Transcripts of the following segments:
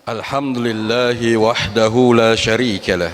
الحمد لله وحده لا شريك له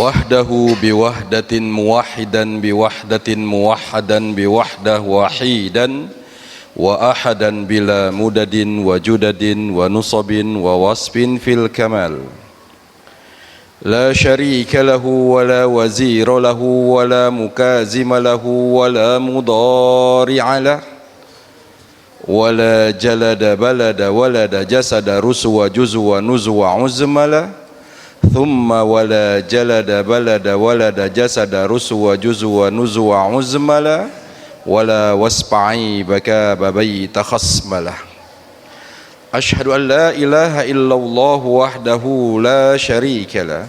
وحده بوحدة موحدا بوحدة موحدا بوحده وحيدا وأحدا بلا مدد وجدد ونصب ووصف في الكمال لا شريك له ولا وزير له ولا مكازم له ولا مضارع له ولا جلد بلد ولد جسد رسو جزو نزو عزمل ثم ولا جلد بلد ولد جسد رسو جزو نزو عزمل ولا واسبعي بكاب بيت خصمله أشهد أن لا إله إلا الله وحده لا شريك له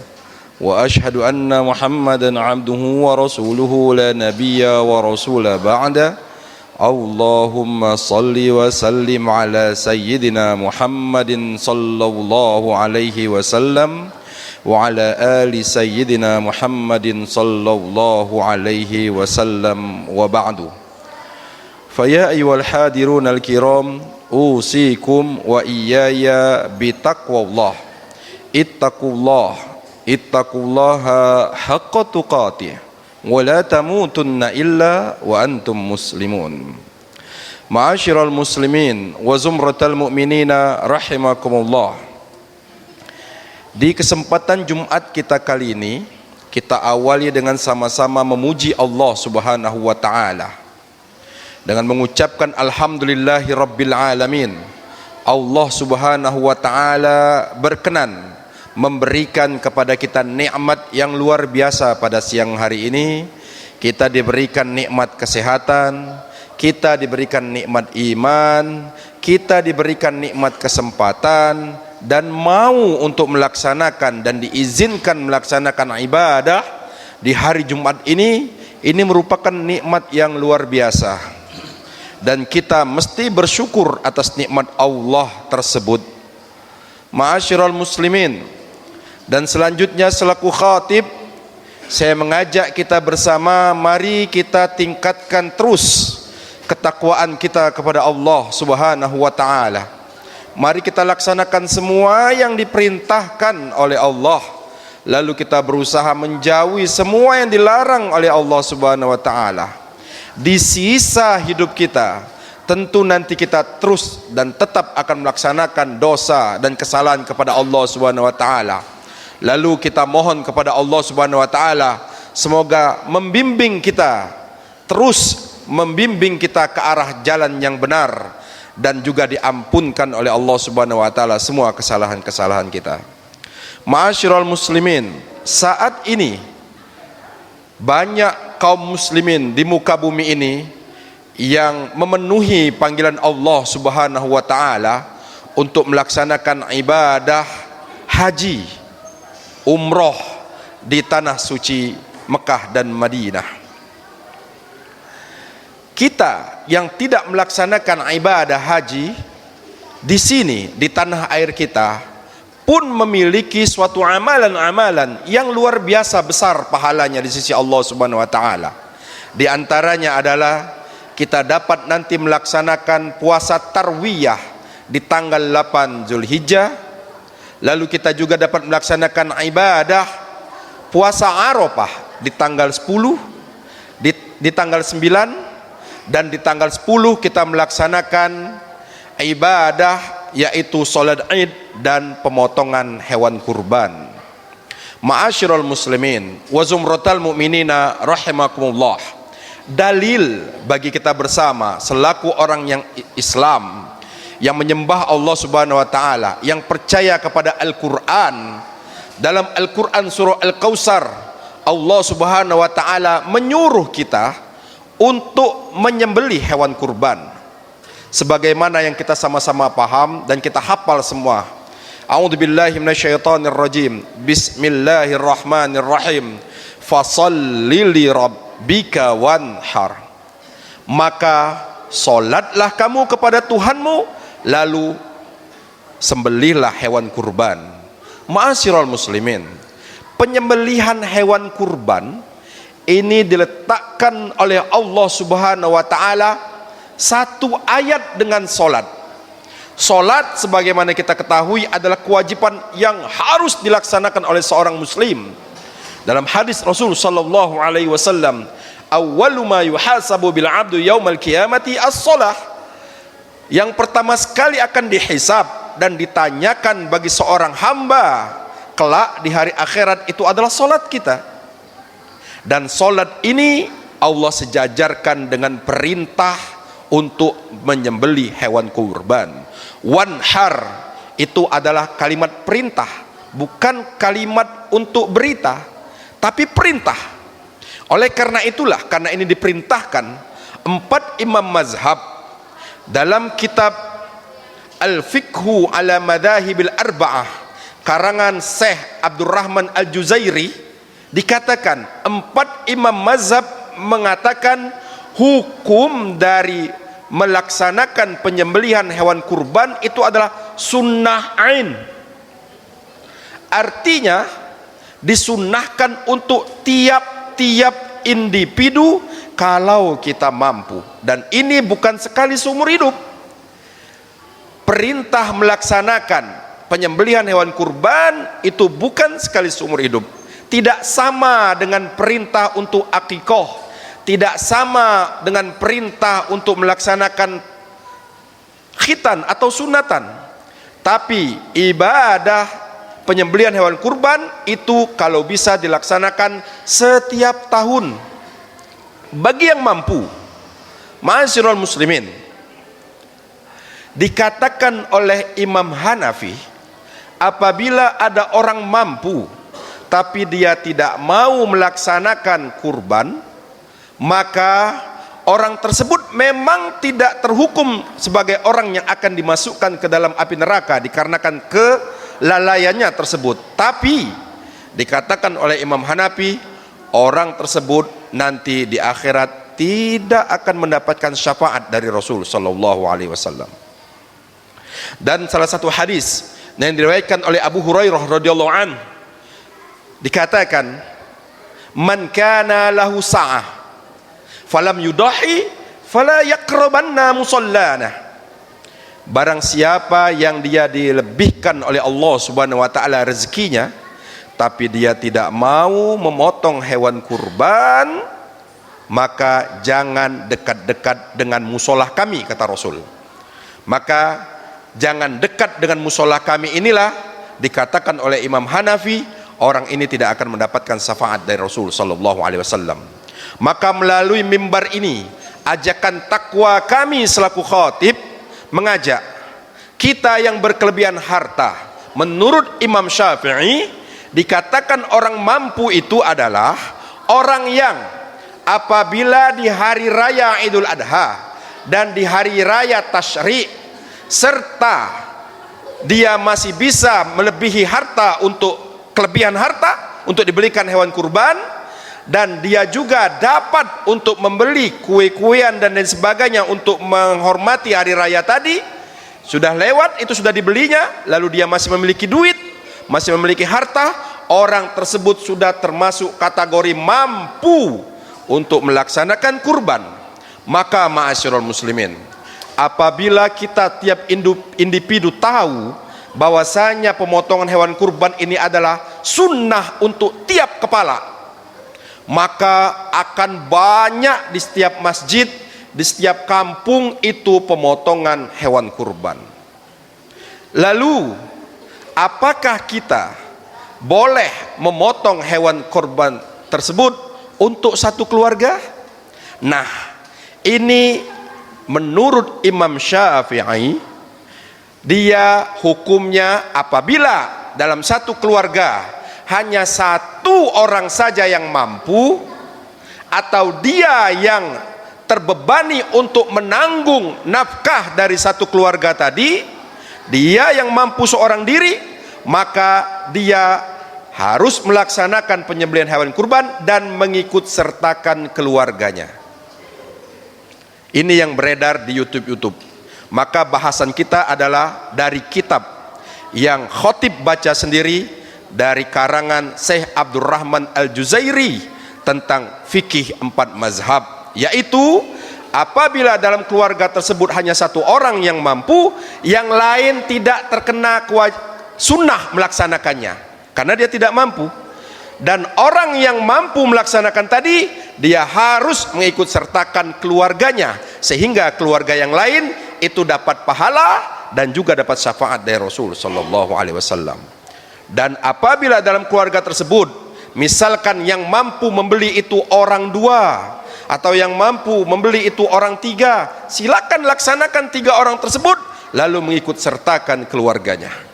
وأشهد أن محمدا عبده ورسوله لا نبي ورسول بعده اللهم صل وسلم على سيدنا محمد صلى الله عليه وسلم وعلى آل سيدنا محمد صلى الله عليه وسلم وبعد فيا أيها الحاضرون الكرام أوصيكم وإياي بتقوى الله اتقوا الله حق تقاته ولا تموتن إلا وأنتم مسلمون معاشر المسلمين وزمرة المؤمنين رحمكم الله. Di kesempatan Jumat kita kali ini, kita awali dengan sama-sama memuji Allah Subhanahu wa taala dengan mengucapkan alhamdulillahi rabbil alamin. Allah Subhanahu wa taala berkenan memberikan kepada kita nikmat yang luar biasa pada siang hari ini. Kita diberikan nikmat kesehatan, kita diberikan nikmat iman, kita diberikan nikmat kesempatan dan mau untuk melaksanakan dan diizinkan melaksanakan ibadah di hari Jumat ini merupakan nikmat yang luar biasa dan kita mesti bersyukur atas nikmat Allah tersebut. Ma'asyiral muslimin, dan selanjutnya selaku khatib, saya mengajak kita bersama, mari kita tingkatkan terus ketakwaan kita kepada Allah Subhanahu wa taala. Mari kita laksanakan semua yang diperintahkan oleh Allah, lalu kita berusaha menjauhi semua yang dilarang oleh Allah Subhanahu wa taala. Di sisa hidup kita, tentu nanti kita terus dan tetap akan melaksanakan dosa dan kesalahan kepada Allah Subhanahu wa taala. Lalu kita mohon kepada Allah Subhanahu wa taala semoga membimbing kita, terus membimbing kita ke arah jalan yang benar dan juga diampunkan oleh Allah Subhanahu wa taala semua kesalahan-kesalahan kita. Ma'asyiral muslimin, saat ini banyak kaum muslimin di muka bumi ini yang memenuhi panggilan Allah Subhanahu wa taala untuk melaksanakan ibadah haji, umroh di tanah suci Mekah dan Madinah. Kita yang tidak melaksanakan ibadah haji di sini di tanah air kita pun memiliki suatu amalan-amalan yang luar biasa besar pahalanya di sisi Allah Subhanahu wa taala. Di antaranya adalah kita dapat nanti melaksanakan puasa tarwiyah di tanggal 8 Zulhijjah. Lalu kita juga dapat melaksanakan ibadah puasa Arafah di tanggal 10, di tanggal 9, dan di tanggal 10 kita melaksanakan ibadah yaitu salat Id dan pemotongan hewan kurban. Ma'asyiral muslimin wa zumratal mu'minina rahimakumullah. Dalil bagi kita bersama selaku orang yang Islam, yang menyembah Allah Subhanahu wa taala, yang percaya kepada Al-Qur'an. Dalam Al-Qur'an surah Al-Kautsar, Allah Subhanahu wa taala menyuruh kita untuk menyembelih hewan kurban. Sebagaimana yang kita sama-sama paham dan kita hafal semua. A'udzubillahi minasyaitonirrajim. Bismillahirrahmanirrahim. Fasholli li rabbika wanhar. Maka solatlah kamu kepada Tuhanmu, lalu sembelihlah hewan kurban. Ma'asyiral muslimin, penyembelihan hewan kurban ini diletakkan oleh Allah Subhanahu wa taala satu ayat dengan solat. Solat sebagaimana kita ketahui adalah kewajiban yang harus dilaksanakan oleh seorang muslim. Dalam hadis Rasul sallallahu alaihi wasallam, awwalu ma yuhasabu bil 'abdu yaumal qiyamati as-shalah. Yang pertama sekali akan dihisab dan ditanyakan bagi seorang hamba kelak di hari akhirat itu adalah solat kita. Dan solat ini Allah sejajarkan dengan perintah untuk menyembelih hewan kurban. Wanhar itu adalah kalimat perintah, bukan kalimat untuk berita, tapi perintah. Oleh karena itulah, karena ini diperintahkan, 4 imam mazhab dalam kitab Al-Fiqhu ala Madhahibil Arba'ah karangan Syekh Abdurrahman Al-Juzairi, dikatakan 4 imam mazhab mengatakan hukum dari melaksanakan penyembelihan hewan kurban itu adalah sunnah ain. Artinya disunnahkan untuk tiap-tiap individu kalau kita mampu, dan ini bukan sekali seumur hidup. Perintah melaksanakan penyembelihan hewan kurban itu bukan sekali seumur hidup. Tidak sama dengan perintah untuk akikoh, tidak sama dengan perintah untuk melaksanakan khitan atau sunatan. Tapi ibadah penyembelihan hewan kurban itu kalau bisa dilaksanakan setiap tahun bagi yang mampu. Ma'asyiral muslimin, dikatakan oleh Imam Hanafi, apabila ada orang mampu tapi dia tidak mau melaksanakan kurban, maka orang tersebut memang tidak terhukum sebagai orang yang akan dimasukkan ke dalam api neraka dikarenakan kelalaiannya tersebut. Tapi dikatakan oleh Imam Hanafi, orang tersebut nanti di akhirat tidak akan mendapatkan syafaat dari Rasul sallallahu alaihi wasallam. Dan salah satu hadis yang diriwayatkan oleh Abu Hurairah radhiyallahu an, dikatakan, man kana lahu sa'ah falam yudahi fala yaqrabanna musallana. Barang siapa yang dia dilebihkan oleh Allah Subhanahu wa taala rezekinya, tapi dia tidak mau memotong hewan kurban, maka jangan dekat-dekat dengan musolah kami, kata Rasul. Maka jangan dekat dengan musolah kami inilah dikatakan oleh Imam Hanafi, orang ini tidak akan mendapatkan syafaat dari Rasul sallallahu alaihi wasallam. Maka melalui mimbar ini, ajakan takwa kami selaku khatib mengajak kita yang berkelebihan harta. Menurut Imam Syafi'i, dikatakan orang mampu itu adalah orang yang apabila di hari raya Idul Adha dan di hari raya Tasyrik, serta dia masih bisa melebihi harta untuk kelebihan harta untuk dibelikan hewan kurban, dan dia juga dapat untuk membeli kue-kuean dan lain sebagainya untuk menghormati hari raya tadi, sudah lewat, itu sudah dibelinya, lalu dia masih memiliki duit, masih memiliki harta, orang tersebut sudah termasuk kategori mampu untuk melaksanakan kurban. Maka ma'asyiral muslimin, apabila kita tiap individu tahu bahwasanya pemotongan hewan kurban ini adalah sunnah untuk tiap kepala, maka akan banyak di setiap masjid, di setiap kampung itu pemotongan hewan kurban. Lalu apakah kita boleh memotong hewan kurban tersebut untuk satu keluarga? Nah, ini menurut Imam Syafi'i, dia hukumnya apabila dalam satu keluarga hanya satu orang saja yang mampu, atau dia yang terbebani untuk menanggung nafkah dari satu keluarga tadi, dia yang mampu seorang diri, maka dia harus melaksanakan penyembelihan hewan kurban dan mengikut sertakan keluarganya. Ini yang beredar di YouTube. Maka bahasan kita adalah dari kitab yang khotib baca sendiri dari karangan Syekh Abdurrahman Al-Juzairi tentang fikih 4 mazhab, yaitu Apabila dalam keluarga tersebut hanya satu orang yang mampu, yang lain tidak terkena sunnah melaksanakannya karena dia tidak mampu. Dan orang yang mampu melaksanakan tadi, dia harus mengikut sertakan keluarganya, sehingga keluarga yang lain itu dapat pahala dan juga dapat syafaat dari Rasul sallallahu alaihi wasallam. Dan apabila dalam keluarga tersebut, misalkan yang mampu membeli itu orang dua, atau yang mampu membeli itu orang tiga, silakan laksanakan tiga orang tersebut, lalu mengikut sertakan keluarganya.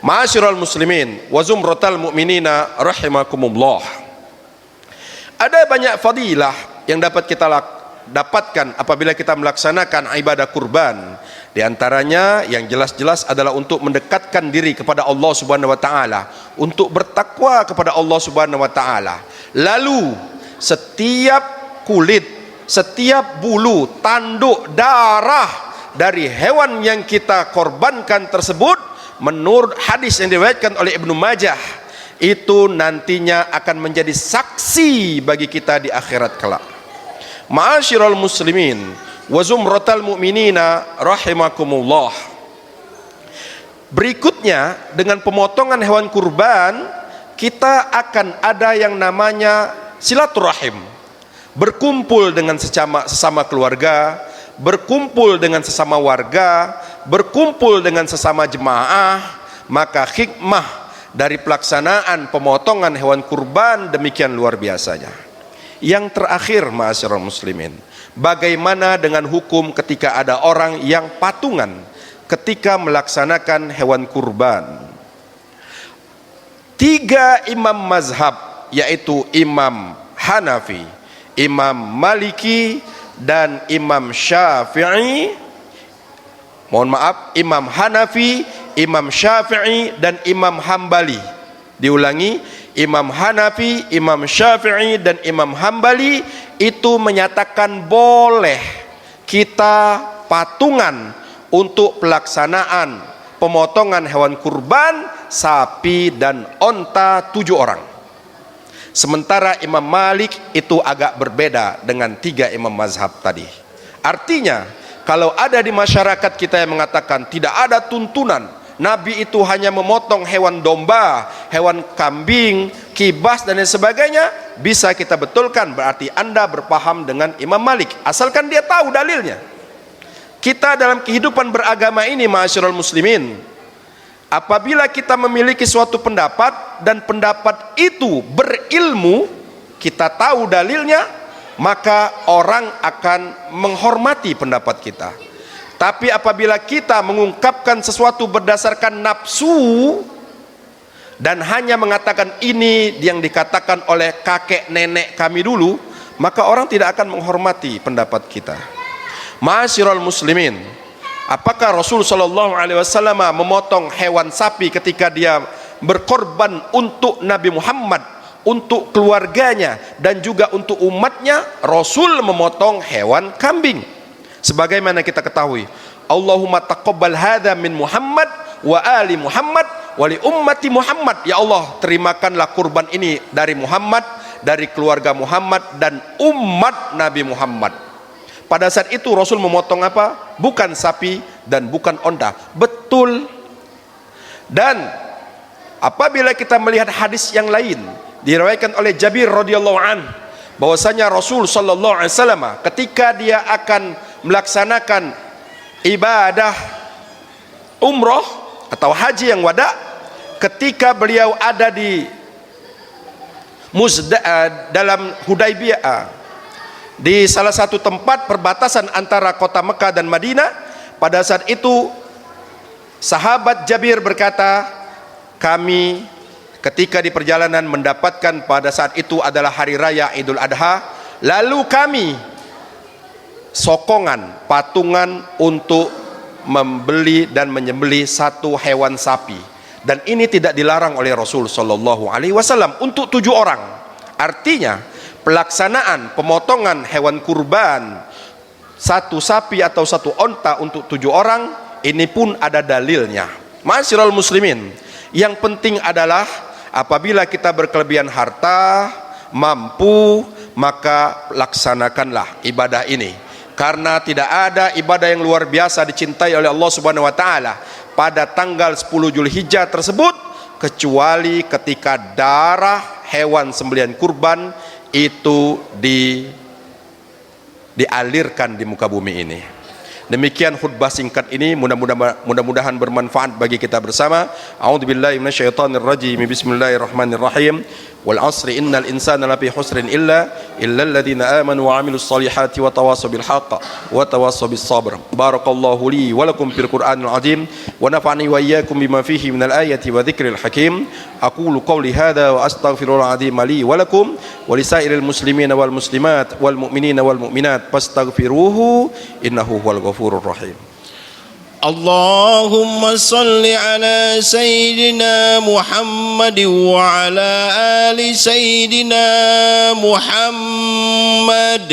Ma'asyiral muslimin wa zumratal mu'minina rahimakumullah. Ada banyak fadilah yang dapat kita dapatkan apabila kita melaksanakan ibadah kurban. Di antaranya yang jelas-jelas adalah untuk mendekatkan diri kepada Allah Subhanahu wa taala, untuk bertakwa kepada Allah Subhanahu wa taala. Lalu setiap kulit, setiap bulu, tanduk, darah dari hewan yang kita korbankan tersebut, menurut hadis yang diriwayatkan oleh Ibnu Majah, itu nantinya akan menjadi saksi bagi kita di akhirat kelak. Ma'asyiral muslimin wa zumratal mu'minina rahimakumullah. Berikutnya, dengan pemotongan hewan kurban, kita akan ada yang namanya silaturahim, berkumpul dengan sesama keluarga, berkumpul dengan sesama warga, berkumpul dengan sesama jemaah. Maka hikmah dari pelaksanaan pemotongan hewan kurban demikian luar biasanya. Yang terakhir, ma'asyiral muslimin, bagaimana dengan hukum ketika ada orang yang patungan ketika melaksanakan hewan kurban? Tiga imam mazhab, yaitu Imam Hanafi, Imam Maliki, dan Imam Syafi'i. Mohon maaf, Imam Hanafi, Imam Syafi'i, dan Imam Hambali. Diulangi, Imam Hanafi, Imam Syafi'i, dan Imam Hambali itu menyatakan boleh kita patungan untuk pelaksanaan pemotongan hewan kurban sapi dan onta 7 orang. Sementara Imam Malik itu agak berbeda dengan tiga imam mazhab tadi. Artinya, kalau ada di masyarakat kita yang mengatakan tidak ada tuntunan, Nabi itu hanya memotong hewan domba, hewan kambing, kibas dan lain sebagainya, bisa kita betulkan, berarti Anda berpaham dengan Imam Malik, asalkan dia tahu dalilnya. Kita dalam kehidupan beragama ini, ma'asyiral muslimin, apabila kita memiliki suatu pendapat dan pendapat itu berilmu, kita tahu dalilnya, maka orang akan menghormati pendapat kita. Tapi apabila kita mengungkapkan sesuatu berdasarkan nafsu dan hanya mengatakan ini yang dikatakan oleh kakek nenek kami dulu, maka orang tidak akan menghormati pendapat kita. Ma'asyiral muslimin, apakah Rasul sallallahu alaihi wasallam memotong hewan sapi ketika dia berkorban untuk Nabi Muhammad, untuk keluarganya dan juga untuk umatnya? Rasul memotong hewan kambing. Sebagaimana kita ketahui, Allahumma taqabbal hadza min Muhammad wa ali Muhammad wa li ummati Muhammad. Ya Allah, terimakanlah kurban ini dari Muhammad, dari keluarga Muhammad dan umat Nabi Muhammad. Pada saat itu Rasul memotong apa? Bukan sapi dan bukan onta. Betul. Dan apabila kita melihat hadis yang lain diriwayatkan oleh Jabir radhiyallahu an, bahwasanya Rasul sallallahu alaihi wasallam ketika dia akan melaksanakan ibadah umroh atau haji yang wada, ketika beliau ada di dalam Hudaybiyah, di salah satu tempat perbatasan antara kota Mekah dan Madinah, pada saat itu sahabat Jabir berkata, kami ketika di perjalanan mendapatkan pada saat itu adalah hari raya Idul Adha, lalu kami sokongan, patungan untuk membeli dan menyembelih satu hewan sapi, dan ini tidak dilarang oleh Rasul sallallahu alaihi wasallam untuk 7 orang. Artinya pelaksanaan pemotongan hewan kurban satu sapi atau satu onta untuk 7 orang ini pun ada dalilnya. Ma'asyiral muslimin, yang penting adalah apabila kita berkelebihan harta, mampu, maka laksanakanlah ibadah ini. Karena tidak ada ibadah yang luar biasa dicintai oleh Allah Subhanahu wa taala pada tanggal 10 Zulhijjah tersebut kecuali ketika darah hewan sembelihan kurban itu dialirkan di muka bumi ini. Demikian khutbah singkat ini, mudah-mudahan bermanfaat bagi kita bersama. A'udzubillahi minasyaitonir rajim. Bismillahirrahmanirrahim. Wal 'asri innal insana lafi husrin illa alladziina aamanu wa 'amilus solihati wa tawassaw bil haqq wa tawassaw bis sabr. Barakallahu li wa lakum fil Qur'anil 'azim wa nafa'ani wa iyyakum bima fihi minal ayati wa dzikril hakim. Aqulu qawli hadza wa astaghfirullahal 'azim li wa lakum wa lisairil muslimina wal muslimat wal mu'minina wal mu'minat fastaghfiruhu innahu huwal ghafurur rahim. اللهم صل على سيدنا محمد وعلى آل سيدنا محمد.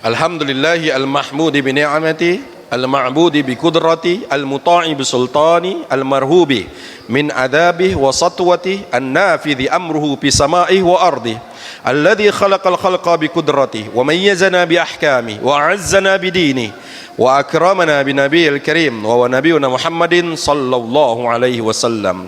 Alhamdulillahi al-mahmudi bi ni'amati al-ma'budi bi qudrati al-muta'i bi sultani al-marhubi min adabihi wa satwati an-nafidhi amruhu bi sama'ihi wa ardihi alladhi khalaqal khalqa bi qudratihi wa mayyazana bi ahkamihi wa a'azzana bi dinihi wa akramana bi nabiyil karim wa nabiyyuna Muhammadin sallallahu alaihi wasallam.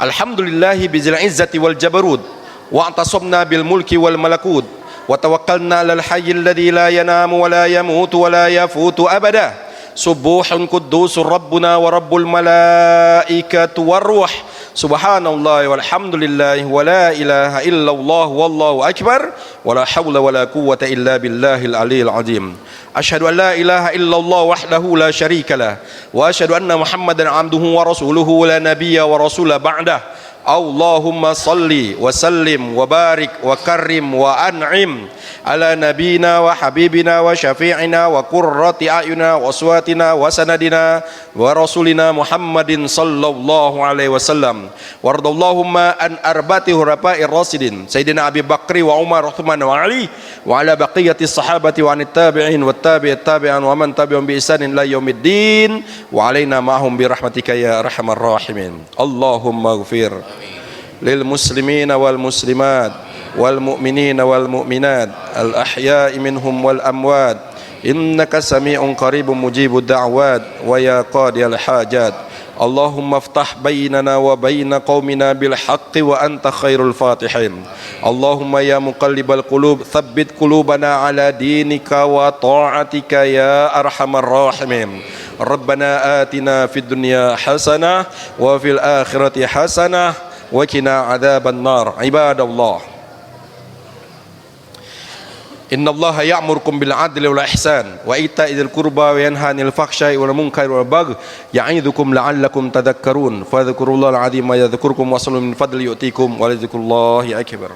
Alhamdulillahi bizil izzati wal jabarut wa atasabna bil mulki wal malakut wa tawakkalna alal hayyil ladzi la yanamu wa la yamutu wa la yafutu abada. Subuhun quddusur rabbuna wa rabbul malaikatu war ruh. Subhanallah walhamdulillah wa la ilaha illallah wallahu akbar wa la hawla wa la quwwata illa billahil aliyil azim. Asyhadu an la ilaha illallah wahdahu la syarika lah wa asyhadu anna Muhammadan abduhu wa rasuluhu la nabiyya wa rasula ba'dah. Allahumma salli wa sallim wa barik wa karrim wa an'im ala nabina wa habibina wa syafi'ina wa qurrati a'yuna wa uswatina wa sanadina wa rasulina Muhammadin sallallahu alaihi wasallam. Wardallahumma an arba'ati hurafa'ir rasidin Sayyidina Abi Bakri wa Umar Uthman wa Ali wa ala baqiyati sahabati wa anit tabi'in wa tabi'it tabi'an wa man tabi'um bi ihsanin ila yaumiddin wa alaina ma'hum bi rahmatika ya arhamar rahimin. Allahumma ighfir lil muslimina wal muslimat wal mu'minina wal mu'minat al ahya'i minhum wal amwat innaka sami'un qaribun mujibud da'wat wa ya qadiyal hajat. Allahumma iftah bainana wa baina qaumina bil haqqi wa anta khairul fatihin. Allahumma ya muqallibal qulub tsabbit qulubana ala dinika wa ta'atika ya arhamar rahimin. Rabbana atina fid dunya hasanah wa fil akhirati hasanah wa qina adzaban nar. Ibadallah, Inna Allah ya'murukum bil adli wal ihsan wa ita'i dzil qurba wa yanha 'anil fahsya'i wal munkari wal baghi ya'idukum la'allakum tadhakkarun. Fadhkurullahal 'azima yadhkurkum wa sallu min fadli yu'tikum wa la dzikrullahi akbar.